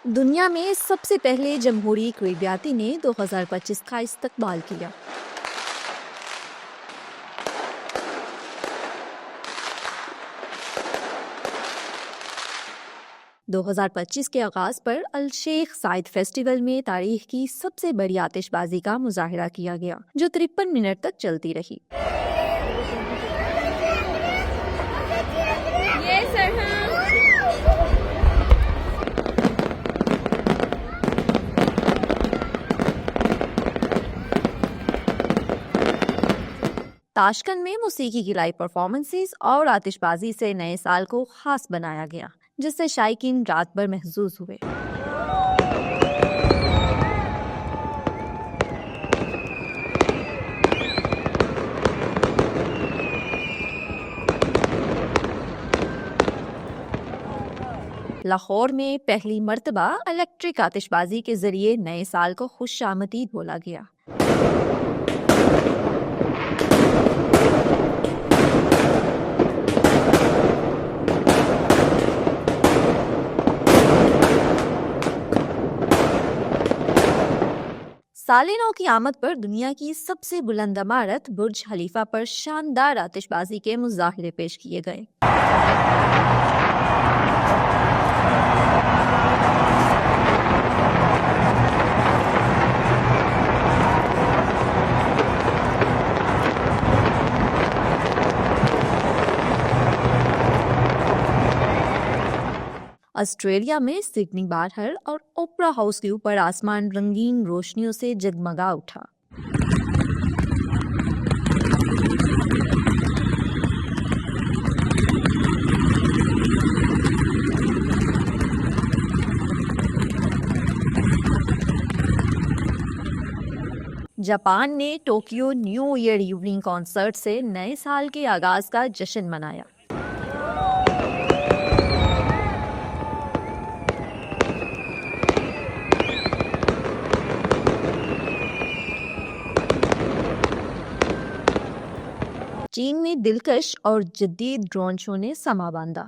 दुनिया में सबसे पहले जमहूरी क्रीड़ार्थी ने 2025 का इस्तकबाल किया। दो 2025 के आगाज पर अल शेख साइद फेस्टिवल में तारीख की सबसे बड़ी आतिशबाजी का मुजाहिरा किया गया, जो 53 मिनट तक चलती रही। ताशकंद में मौसीकी की लाइव परफॉर्मेंसेस और आतिशबाजी से नए साल को खास बनाया गया, जिससे शायकीन रात भर महसूस हुए। लाहौर में पहली मर्तबा इलेक्ट्रिक आतिशबाजी के जरिए नए साल को खुशामदीद बोला गया। साल नौ की आमद पर दुनिया की सबसे बुलंद इमारत बुर्ज खलीफा पर शानदार आतिशबाजी के मुजाहिरे पेश किए गए। ऑस्ट्रेलिया में सिडनी बाहर और ओपरा हाउस के ऊपर आसमान रंगीन रोशनियों से जगमगा उठा। जापान ने Tokyo new year evening concert से नए साल के आगाज का जश्न मनाया। चीन में दिलकश और जदीद ड्रोन शो ने समा बांधा।